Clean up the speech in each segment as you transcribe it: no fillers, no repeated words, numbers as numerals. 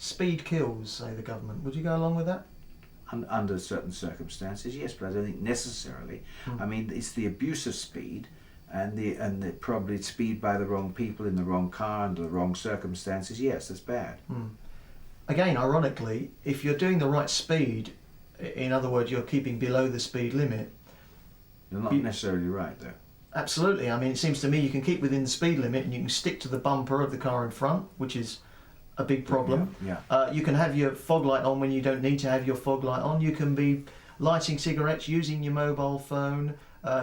speed kills, say the government. Would you go along with that? Under certain circumstances, yes, but I don't think necessarily. I mean, it's the abuse of speed and the probably speed by the wrong people in the wrong car under the wrong circumstances. Yes, that's bad. Again, ironically, if you're doing the right speed, in other words, you're keeping below the speed limit. You're not necessarily right, though. Absolutely. I mean, it seems to me you can keep within the speed limit and you can stick to the bumper of the car in front, which is a big problem. Yeah. You can have your fog light on when you don't need to have your fog light on. You can be lighting cigarettes, using your mobile phone,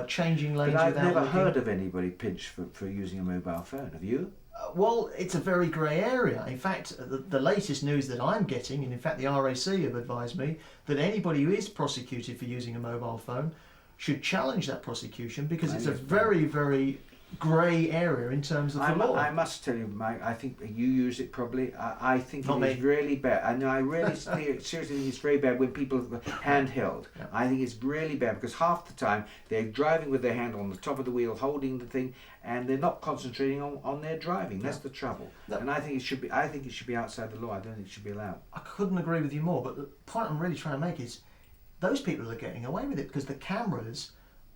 changing lanes But without I've never looking. heard of anybody pinched for using a mobile phone. Have you? Well, it's a very grey area. In fact, the latest news that I'm getting, and in fact the RAC have advised me, that anybody who is prosecuted for using a mobile phone should challenge that prosecution because it's a very, very grey area in terms of the law. I must tell you, Mike, I think you use it probably. I think Not it is me. really bad. I know, I really seriously think it's very bad when people have handheld. Yeah. I think it's really bad because half the time they're driving with their hand on the top of the wheel, holding the thing, and they're not concentrating on their driving. That's the trouble. No. And I think it should be. I think it should be outside the law. I don't think it should be allowed. I couldn't agree with you more, but the point I'm really trying to make is those people are getting away with it because the cameras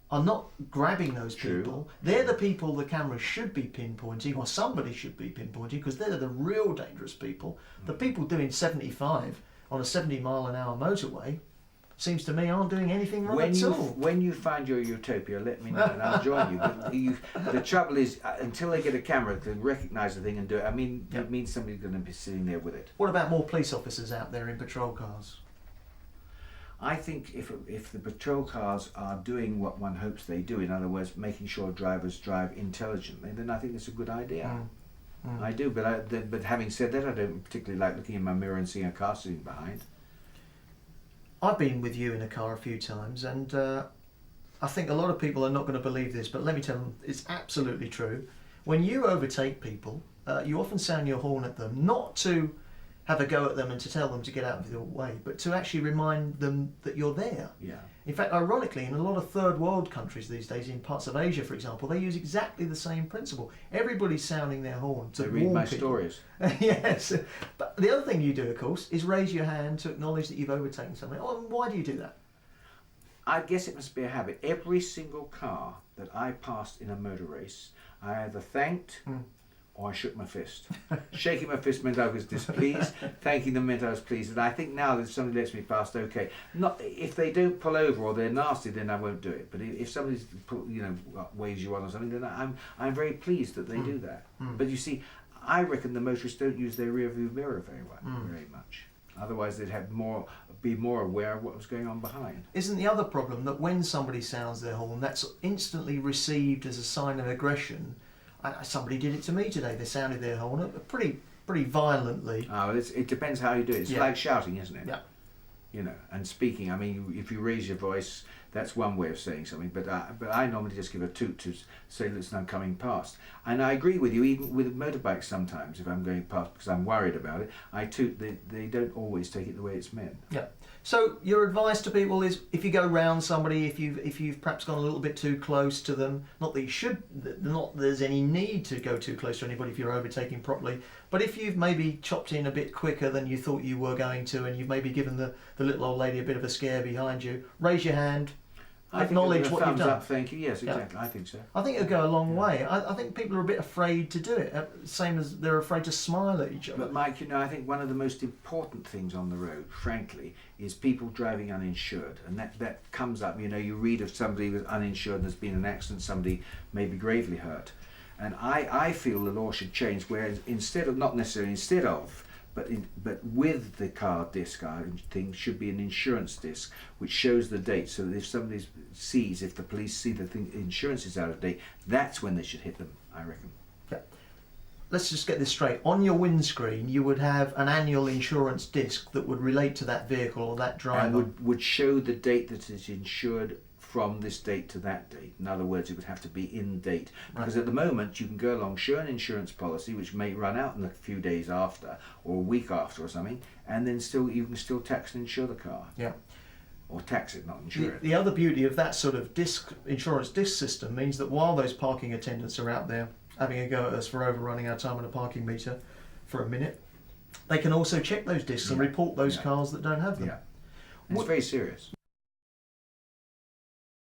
are not grabbing those True. people. They're the people the cameras should be pinpointing, or somebody should be pinpointing, because they're the real dangerous people. The people doing 75 on a 70-mile-an-hour motorway, seems to me, aren't doing anything wrong at all. When you find your utopia, let me know and I'll join you. But the trouble is, until they get a camera to recognise the thing and do it, I mean, it means somebody's going to be sitting there with it. What about more police officers out there in patrol cars? I think if the patrol cars are doing what one hopes they do, in other words, making sure drivers drive intelligently, then I think it's a good idea. I do, but having said that, I don't particularly like looking in my mirror and seeing a car sitting behind. I've been with you in a car a few times, and I think a lot of people are not going to believe this, but let me tell them it's absolutely true. When you overtake people, you often sound your horn at them, not to have a go at them and to tell them to get out of your way, but to actually remind them that you're there. Yeah. In fact, ironically, in a lot of third world countries these days, in parts of Asia, for example, they use exactly the same principle. Everybody's sounding their horn to They read warn my people. stories. Yes. But the other thing you do, of course, is raise your hand to acknowledge that you've overtaken somebody. Oh, and why do you do that? I guess it must be a habit. Every single car that I passed in a motor race, I either thanked or I shook my fist. Shaking my fist meant I was displeased. Thanking them meant I was pleased. And I think now that if somebody lets me past, okay. Not if they don't pull over or they're nasty, then I won't do it. But if somebody waves you on or something, then I'm very pleased that they do that. But you see, I reckon the motorists don't use their rear view mirror very much. Otherwise, they'd be more aware of what was going on behind. Isn't the other problem that when somebody sounds their horn, that's instantly received as a sign of aggression? Somebody did it to me today. They sounded their horn pretty violently. It depends how you do it. It's like shouting, isn't it? Yeah. You know, and speaking. I mean, if you raise your voice, that's one way of saying something. But I normally just give a toot to say, listen, I'm coming past. And I agree with you. Even with motorbikes, sometimes if I'm going past because I'm worried about it, I toot. They don't always take it the way it's meant. Yeah. So your advice to people is, if you go round somebody, if you've perhaps gone a little bit too close to them, not that you should, not that there's any need to go too close to anybody if you're overtaking properly, but if you've maybe chopped in a bit quicker than you thought you were going to, and you've maybe given the little old lady a bit of a scare behind you, raise your hand, acknowledge what you've done. Up, thank you. Yes, exactly. Yeah. I think so. I think it'll go a long way. I think people are a bit afraid to do it, same as they're afraid to smile at each other. But Mike, I think one of the most important things on the road, frankly, is people driving uninsured, and that comes up. You read of somebody with uninsured and there's been an accident, somebody may be gravely hurt, and I feel the law should change, where but with the car disc thing should be an insurance disc which shows the date, so that if if the police see the insurance is out of date, that's when they should hit them, I reckon. Yeah. Let's just get this straight. On your windscreen you would have an annual insurance disc that would relate to that vehicle or that driver. And would show the date that it's insured from this date to that date. In other words, it would have to be in date. Because at the moment, you can go along, show an insurance policy, which may run out in a few days after, or a week after or something, and then you can still tax and insure the car. Yeah. Or tax it, not insure it. The other beauty of that sort of insurance disc system means that while those parking attendants are out there having a go at us for overrunning our time on a parking meter for a minute, they can also check those discs and Yeah. report those Yeah. cars that don't have them. Yeah. And it's very serious.